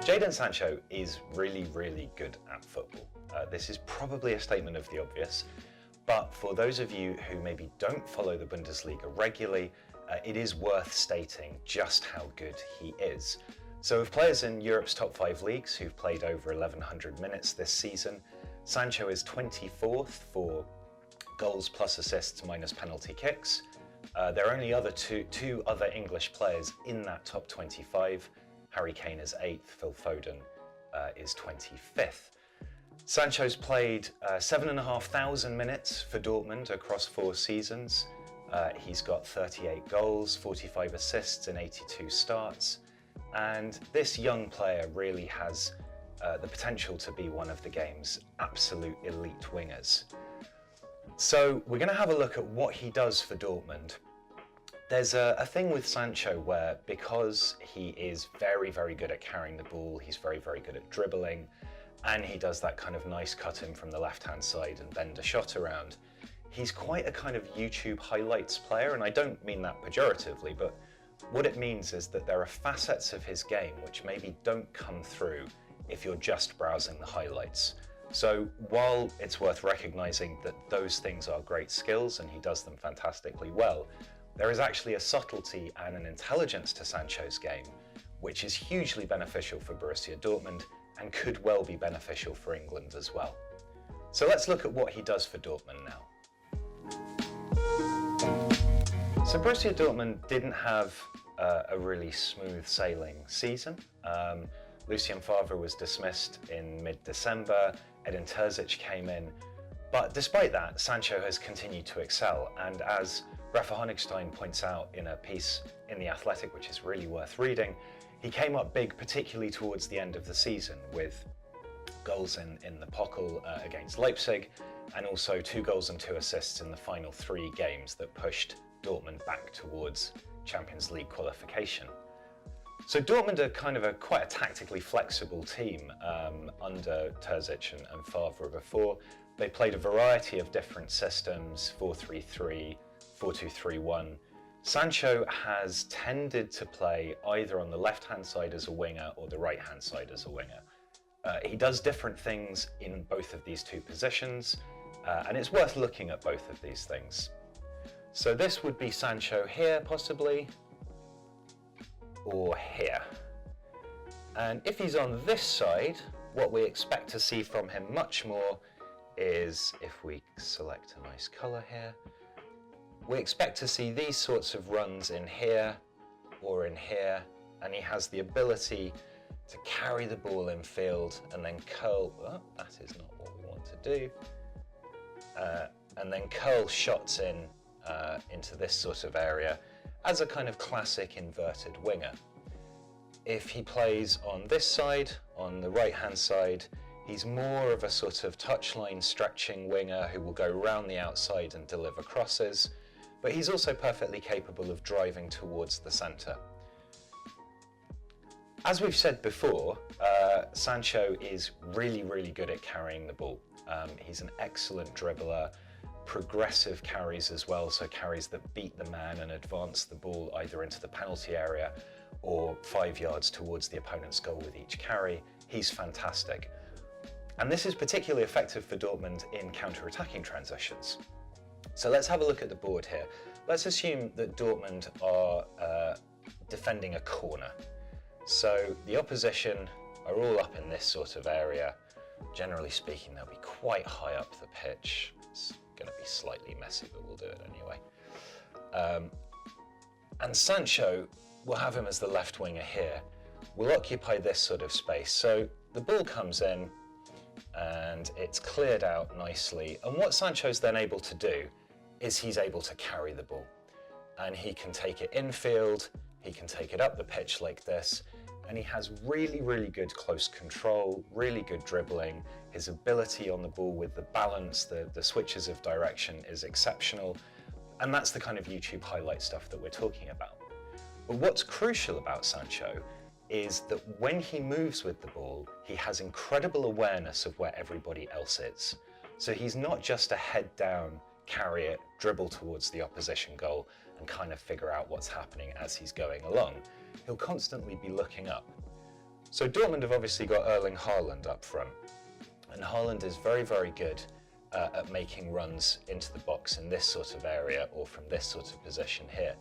Jadon Sancho is really, really good at football. This is probably a statement of the obvious, but for those of you who maybe don't follow the Bundesliga regularly, it is worth stating just how good he is. So with players in Europe's top 5 leagues who've played over 1,100 minutes this season, Sancho is 24th for goals plus assists minus penalty kicks. There are only two other English players in that top 25. Harry Kane is 8th, Phil Foden is 25th. Sancho's played 7,500 minutes for Dortmund across 4 seasons. He's got 38 goals, 45 assists in 82 starts. And this young player really has the potential to be one of the game's absolute elite wingers. So we're going to have a look at what he does for Dortmund. There's a thing with Sancho where, because he is very, very good at carrying the ball, he's very, very good at dribbling, and he does that kind of nice cut in from the left-hand side and bend a shot around, he's quite a kind of YouTube highlights player, and I don't mean that pejoratively, but what it means is that there are facets of his game which maybe don't come through if you're just browsing the highlights. So while it's worth recognizing that those things are great skills and he does them fantastically well, there is actually a subtlety and an intelligence to Sancho's game, which is hugely beneficial for Borussia Dortmund and could well be beneficial for England as well. So let's look at what he does for Dortmund now. So Borussia Dortmund didn't have a really smooth sailing season. Lucien Favre was dismissed in mid-December, Edin Terzic came in, but despite that, Sancho has continued to excel, and as Rafa Honigstein points out in a piece in The Athletic, which is really worth reading, he came up big, particularly towards the end of the season, with goals in the Pokal against Leipzig, and also 2 goals and 2 assists in the final 3 games that pushed Dortmund back towards Champions League qualification. So Dortmund are kind of quite a tactically flexible team under Terzic and Favre before. They played a variety of different systems, 4-3-3, 4-2-3-1. Sancho has tended to play either on the left-hand side as a winger or the right-hand side as a winger. He does different things in both of these 2 positions, and it's worth looking at both of these things. So this would be Sancho here, possibly, or here. And if he's on this side, what we expect to see from him much more is, if we select a nice colour here, we expect to see these sorts of runs in here or in here, and he has the ability to carry the ball in field and then curl, oh, that is not what we want to do, and then curl shots into this sort of area as a kind of classic inverted winger. If he plays on this side, on the right-hand side, he's more of a sort of touchline stretching winger who will go around the outside and deliver crosses, but he's also perfectly capable of driving towards the centre. As we've said before, Sancho is really, really good at carrying the ball. He's an excellent dribbler, progressive carries as well, so carries that beat the man and advance the ball either into the penalty area or 5 yards towards the opponent's goal with each carry. He's fantastic. And this is particularly effective for Dortmund in counter-attacking transitions. So let's have a look at the board here. Let's assume that Dortmund are defending a corner. So the opposition are all up in this sort of area. Generally speaking, they'll be quite high up the pitch. It's going to be slightly messy, but we'll do it anyway. And Sancho, we'll have him as the left winger here, will occupy this sort of space. So the ball comes in and it's cleared out nicely. And what Sancho's then able to do is he's able to carry the ball. And he can take it infield, he can take it up the pitch like this, and he has really, really good close control, really good dribbling. His ability on the ball with the balance, the switches of direction is exceptional. And that's the kind of YouTube highlight stuff that we're talking about. But what's crucial about Sancho is that when he moves with the ball, he has incredible awareness of where everybody else is. So he's not just a head down, carry it, dribble towards the opposition goal and kind of figure out what's happening as he's going along. he'll constantly be looking up. So Dortmund have obviously got Erling Haaland up front, and Haaland is very, very good at making runs into the box in this sort of area or from this sort of position here.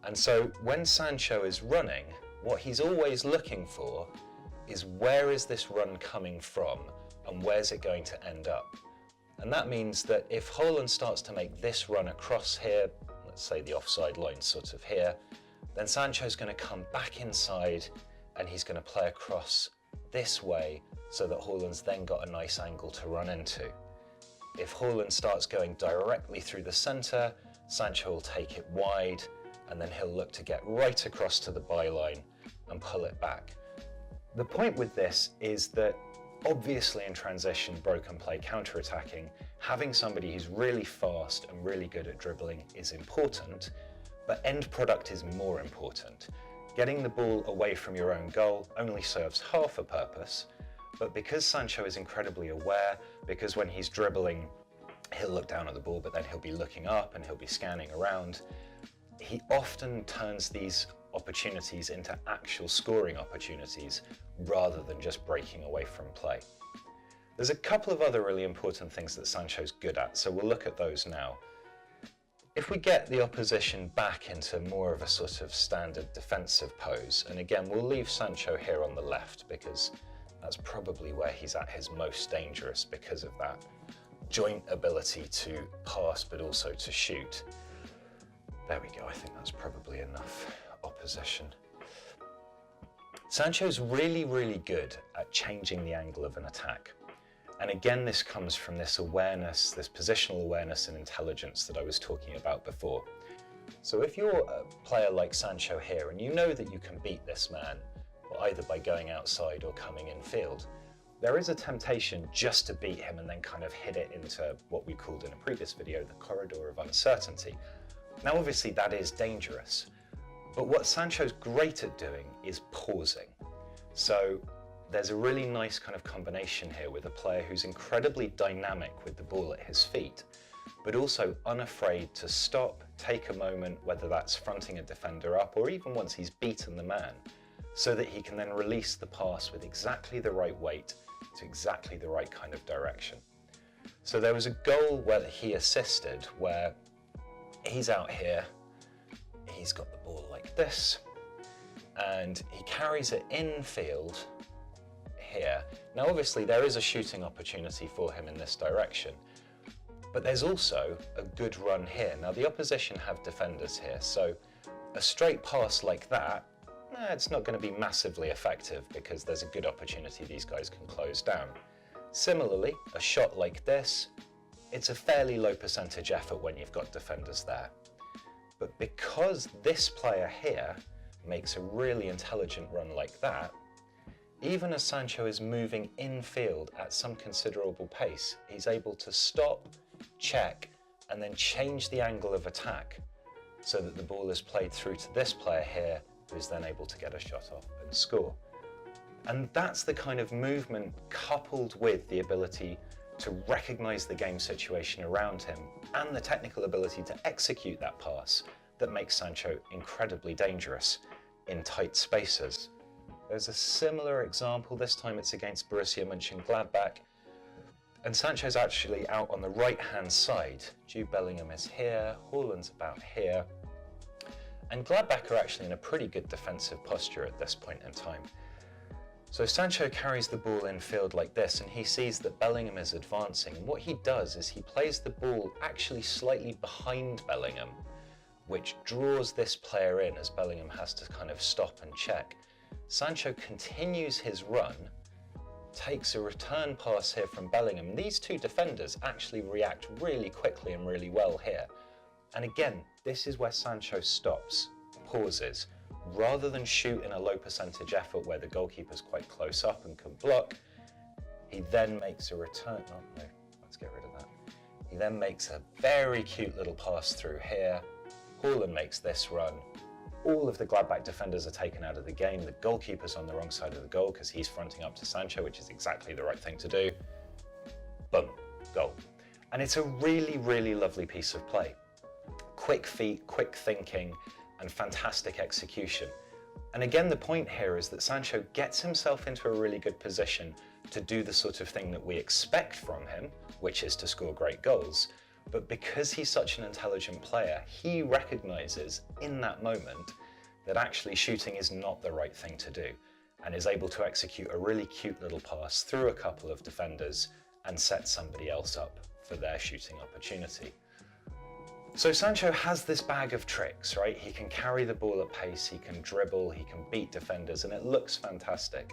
And so when Sancho is running, what he's always looking for is where is this run coming from and where's it going to end up? And that means that if Haaland starts to make this run across here, let's say the offside line sort of here, then Sancho's going to come back inside and he's going to play across this way so that Haaland's then got a nice angle to run into. If Haaland starts going directly through the centre, Sancho will take it wide and then he'll look to get right across to the byline and pull it back. The point with this is that obviously in transition, broken play, counter-attacking, having somebody who's really fast and really good at dribbling is important, but end product is more important. Getting the ball away from your own goal only serves half a purpose, but because Sancho is incredibly aware, because when he's dribbling, he'll look down at the ball, but then he'll be looking up and he'll be scanning around, he often turns these opportunities into actual scoring opportunities rather than just breaking away from play. There's a couple of other really important things that Sancho's good at, so we'll look at those now. If we get the opposition back into more of a sort of standard defensive pose, and again, we'll leave Sancho here on the left because that's probably where he's at his most dangerous because of that joint ability to pass but also to shoot. There we go, I think that's probably enough opposition. Sancho's really, really good at changing the angle of an attack. And again, this comes from this awareness, this positional awareness and intelligence that I was talking about before. So if you're a player like Sancho here and you know that you can beat this man, either by going outside or coming in field, there is a temptation just to beat him and then kind of hit it into what we called in a previous video, the corridor of uncertainty. Now obviously that is dangerous, but what Sancho's great at doing is pausing. So there's a really nice kind of combination here with a player who's incredibly dynamic with the ball at his feet, but also unafraid to stop, take a moment, whether that's fronting a defender up or even once he's beaten the man, so that he can then release the pass with exactly the right weight to exactly the right kind of direction. So there was a goal where he assisted where he's out here, he's got the ball like this, and he carries it infield here. Now obviously there is a shooting opportunity for him in this direction, but there's also a good run here. Now the opposition have defenders here, so a straight pass like that, it's not going to be massively effective because there's a good opportunity these guys can close down. Similarly, a shot like this, it's a fairly low percentage effort when you've got defenders there. But because this player here makes a really intelligent run like that, even as Sancho is moving infield at some considerable pace, he's able to stop, check, and then change the angle of attack so that the ball is played through to this player here, who's then able to get a shot off and score. And that's the kind of movement coupled with the ability to recognize the game situation around him and the technical ability to execute that pass that makes Sancho incredibly dangerous in tight spaces. There's a similar example, this time it's against Borussia Mönchengladbach, and Sancho's actually out on the right-hand side. Jude Bellingham is here, Haaland's about here, and Gladbach are actually in a pretty good defensive posture at this point in time. So Sancho carries the ball in field like this, and he sees that Bellingham is advancing, and what he does is he plays the ball actually slightly behind Bellingham, which draws this player in as Bellingham has to kind of stop and check. Sancho continues his run, takes a return pass here from Bellingham. These two defenders actually react really quickly and really well here. And again, this is where Sancho stops, pauses. Rather than shoot in a low percentage effort where the goalkeeper's quite close up and can block, he then makes a return. Oh no, let's get rid of that. He then makes a very cute little pass through here. Haaland makes this run. All of the Gladbach defenders are taken out of the game. The goalkeeper's on the wrong side of the goal because he's fronting up to Sancho, which is exactly the right thing to do. Boom, goal. And it's a really, really lovely piece of play. Quick feet, quick thinking, and fantastic execution. And again, the point here is that Sancho gets himself into a really good position to do the sort of thing that we expect from him, which is to score great goals. But because he's such an intelligent player, he recognises in that moment that actually shooting is not the right thing to do, and is able to execute a really cute little pass through a couple of defenders and set somebody else up for their shooting opportunity. So Sancho has this bag of tricks, right? He can carry the ball at pace, he can dribble, he can beat defenders, and it looks fantastic.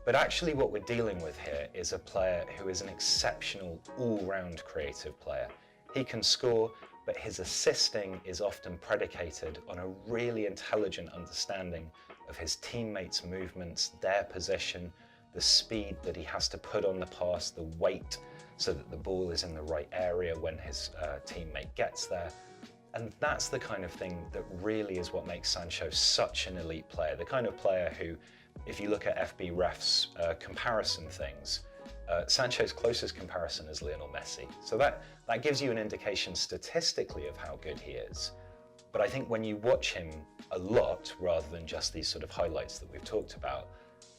But actually what we're dealing with here is a player who is an exceptional all-round creative player. He can score, but his assisting is often predicated on a really intelligent understanding of his teammates' movements, their position, the speed that he has to put on the pass, the weight, so that the ball is in the right area when his teammate gets there. And that's the kind of thing that really is what makes Sancho such an elite player. The kind of player who, if you look at FB Ref's comparison things, Sancho's closest comparison is Lionel Messi. So that gives you an indication statistically of how good he is. But I think when you watch him a lot, rather than just these sort of highlights that we've talked about,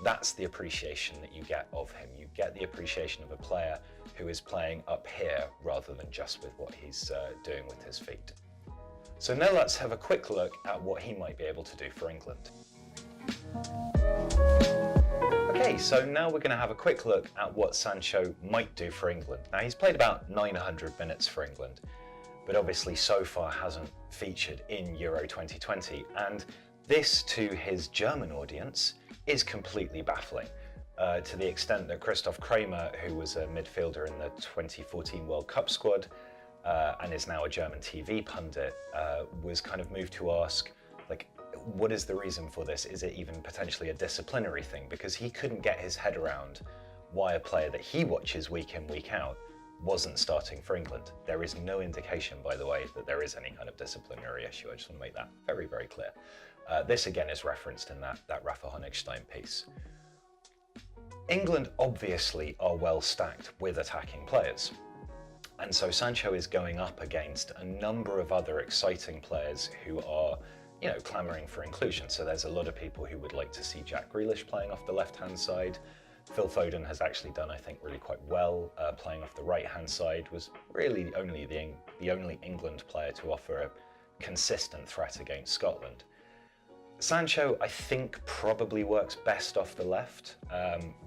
that's the appreciation that you get of him. You get the appreciation of a player who is playing up here rather than just with what he's doing with his feet. So now let's have a quick look at what he might be able to do for England. Okay, so now we're going to have a quick look at what Sancho might do for England. Now he's played about 900 minutes for England, but obviously so far hasn't featured in Euro 2020, and this to his German audience is completely baffling, to the extent that Christoph Kramer, who was a midfielder in the 2014 World Cup squad and is now a German TV pundit, was kind of moved to ask, like, what is the reason for this? Is it even potentially a disciplinary thing? Because he couldn't get his head around why a player that he watches week in, week out wasn't starting for England. There is no indication, by the way, that there is any kind of disciplinary issue. I just want to make that very, very clear. This again is referenced in that Rafa Honigstein piece. England obviously are well stacked with attacking players. And so Sancho is going up against a number of other exciting players who are, you know, clamouring for inclusion. So there's a lot of people who would like to see Jack Grealish playing off the left-hand side. Phil Foden has actually done, I think, really quite well playing off the right-hand side, was really the only England player to offer a consistent threat against Scotland. Sancho, I think, probably works best off the left,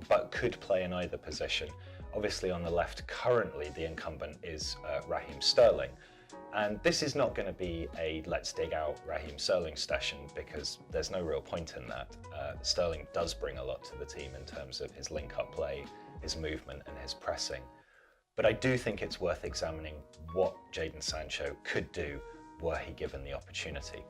but could play in either position. Obviously on the left currently the incumbent is Raheem Sterling. And this is not going to be a let's dig out Raheem Sterling session, because there's no real point in that. Sterling does bring a lot to the team in terms of his link-up play, his movement and his pressing. But I do think it's worth examining what Jadon Sancho could do were he given the opportunity.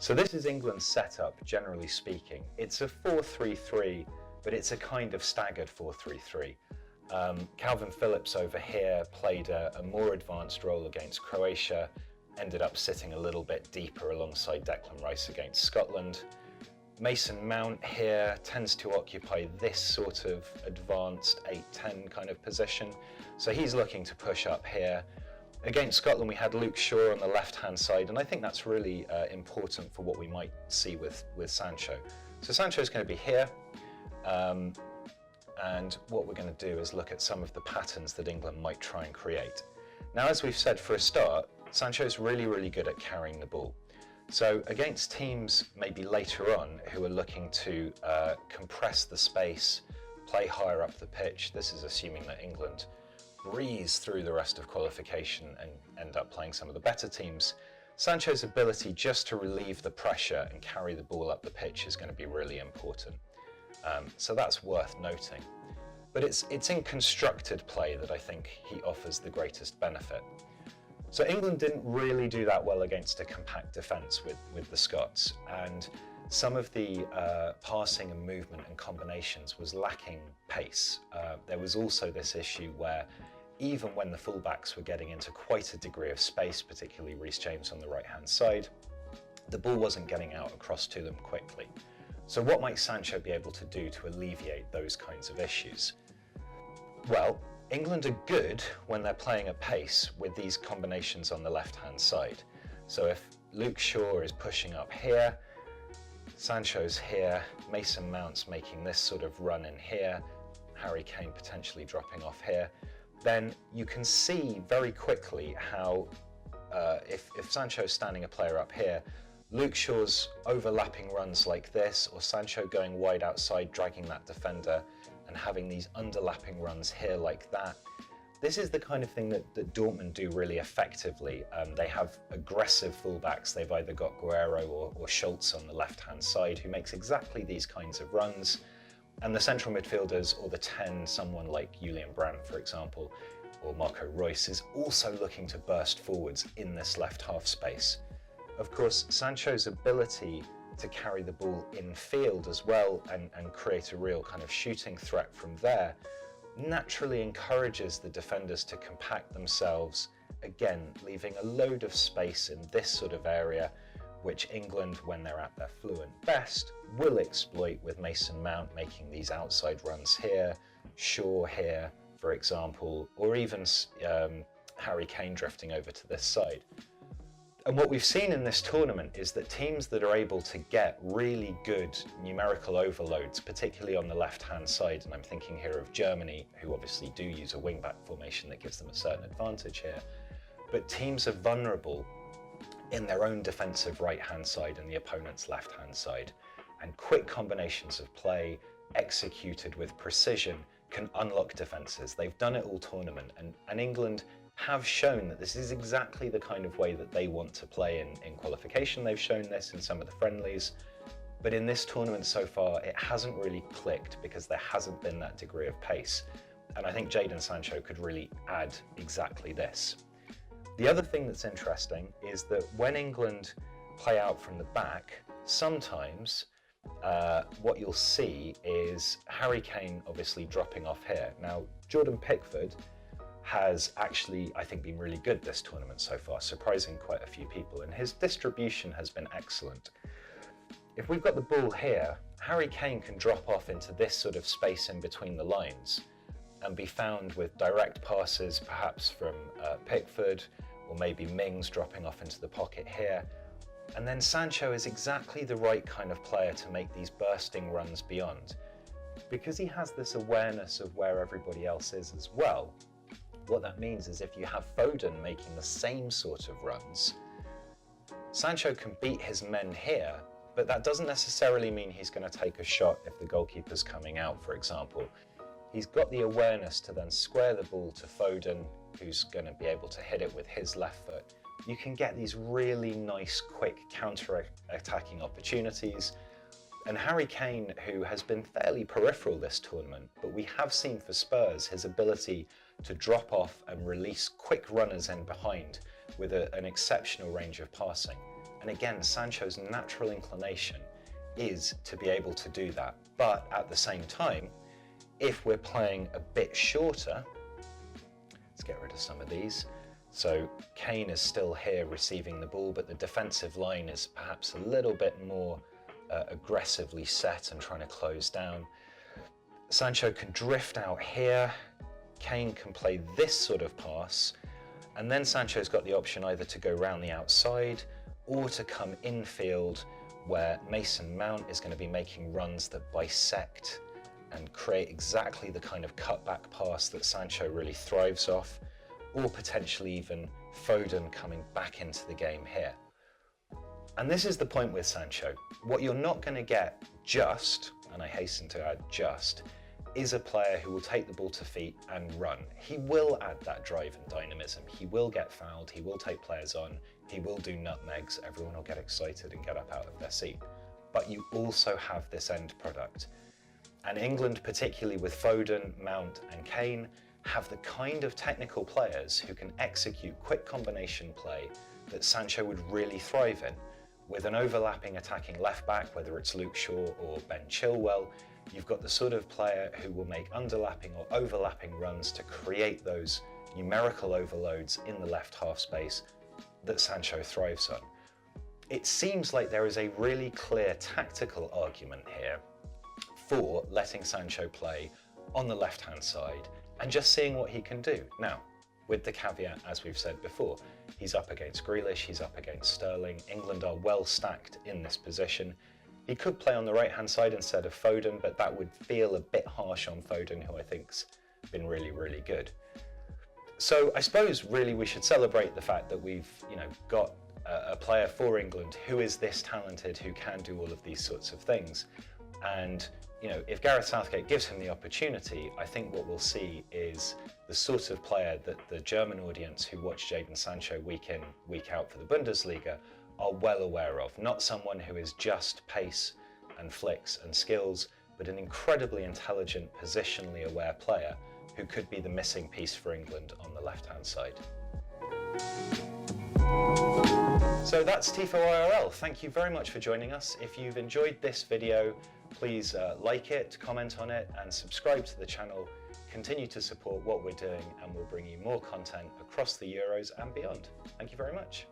So this is England's setup, generally speaking. It's a 4-3-3, but it's a kind of staggered 4-3-3. Calvin Phillips over here played a more advanced role against Croatia, ended up sitting a little bit deeper alongside Declan Rice against Scotland. Mason Mount here tends to occupy this sort of advanced 8-10 kind of position, so he's looking to push up here. Against Scotland we had Luke Shaw on the left-hand side, and I think that's really important for what we might see with Sancho. So Sancho's going to be here. And what we're going to do is look at some of the patterns that England might try and create. Now, as we've said, for a start, Sancho's really, really good at carrying the ball. So against teams maybe later on who are looking to compress the space, play higher up the pitch, this is assuming that England breeze through the rest of qualification and end up playing some of the better teams, Sancho's ability just to relieve the pressure and carry the ball up the pitch is going to be really important. So that's worth noting. But it's in constructed play that I think he offers the greatest benefit. So England didn't really do that well against a compact defence with the Scots, and some of the passing and movement and combinations was lacking pace. There was also this issue where even when the fullbacks were getting into quite a degree of space, particularly Reece James on the right-hand side, the ball wasn't getting out across to them quickly. So what might Sancho be able to do to alleviate those kinds of issues? Well, England are good when they're playing at pace with these combinations on the left-hand side. So if Luke Shaw is pushing up here, Sancho's here, Mason Mount's making this sort of run in here, Harry Kane potentially dropping off here, then you can see very quickly how if Sancho's standing a player up here, Luke Shaw's overlapping runs like this, or Sancho going wide outside, dragging that defender, and having these underlapping runs here like that. This is the kind of thing that Dortmund do really effectively. They have aggressive fullbacks. They've either got Guerrero or Schultz on the left-hand side, who makes exactly these kinds of runs. And the central midfielders, or the 10, someone like Julian Brandt, for example, or Marco Reus, is also looking to burst forwards in this left half space. Of course, Sancho's ability to carry the ball in field as well and create a real kind of shooting threat from there naturally encourages the defenders to compact themselves, again, leaving a load of space in this sort of area, which England, when they're at their fluent best, will exploit with Mason Mount making these outside runs here, Shaw here, for example, or even Harry Kane drifting over to this side. And what we've seen in this tournament is that teams that are able to get really good numerical overloads, particularly on the left-hand side, and I'm thinking here of Germany, who obviously do use a wing-back formation that gives them a certain advantage here, but teams are vulnerable in their own defensive right-hand side and the opponent's left-hand side. And quick combinations of play, executed with precision, can unlock defences. They've done it all tournament, and England have shown that this is exactly the kind of way that they want to play in qualification. They've shown this in some of the friendlies, but in this tournament so far, it hasn't really clicked because there hasn't been that degree of pace. And I think Jadon Sancho could really add exactly this. The other thing that's interesting is that when England play out from the back, sometimes what you'll see is Harry Kane obviously dropping off here. Now, Jordan Pickford has actually, I think, been really good this tournament so far, surprising quite a few people, and his distribution has been excellent. If we've got the ball here, Harry Kane can drop off into this sort of space in between the lines and be found with direct passes, perhaps from Pickford, or maybe Mings dropping off into the pocket here. And then Sancho is exactly the right kind of player to make these bursting runs beyond. Because he has this awareness of where everybody else is as well, what that means is if you have Foden making the same sort of runs, Sancho can beat his men here, but that doesn't necessarily mean he's going to take a shot if the goalkeeper's coming out, for example. He's got the awareness to then square the ball to Foden, who's going to be able to hit it with his left foot. You can get these really nice, quick counter-attacking opportunities. And Harry Kane, who has been fairly peripheral this tournament, but we have seen for Spurs his ability to drop off and release quick runners in behind with an exceptional range of passing. And again, Sancho's natural inclination is to be able to do that. But at the same time, if we're playing a bit shorter, let's get rid of some of these. So Kane is still here receiving the ball, but the defensive line is perhaps a little bit more aggressively set and trying to close down. Sancho can drift out here. Kane can play this sort of pass, and then Sancho's got the option either to go round the outside or to come infield, where Mason Mount is going to be making runs that bisect and create exactly the kind of cutback pass that Sancho really thrives off, or potentially even Foden coming back into the game here. And this is the point with Sancho. What you're not going to get just, and I hasten to add just, is a player who will take the ball to feet and run. He will add that drive and dynamism. He will get fouled, he will take players on, he will do nutmegs, everyone will get excited and get up out of their seat. But you also have this end product. And England, particularly with Foden, Mount and Kane, have the kind of technical players who can execute quick combination play that Sancho would really thrive in. With an overlapping attacking left back, whether it's Luke Shaw or Ben Chilwell, you've got the sort of player who will make underlapping or overlapping runs to create those numerical overloads in the left half space that Sancho thrives on. It seems like there is a really clear tactical argument here for letting Sancho play on the left-hand side and just seeing what he can do. Now, with the caveat, as we've said before, he's up against Grealish, he's up against Sterling. England are well stacked in this position. He could play on the right-hand side instead of Foden, but that would feel a bit harsh on Foden, who I think's been really, really good. So I suppose really we should celebrate the fact that we've, got a player for England who is this talented, who can do all of these sorts of things. And if Gareth Southgate gives him the opportunity, I think what we'll see is the sort of player that the German audience who watch Jadon Sancho week in, week out for the Bundesliga are well aware of. Not someone who is just pace and flicks and skills, but an incredibly intelligent, positionally aware player who could be the missing piece for England on the left-hand side. So that's Tifo IRL. Thank you very much for joining us. If you've enjoyed this video, please like it, comment on it, and subscribe to the channel. Continue to support what we're doing, and we'll bring you more content across the Euros and beyond. Thank you very much.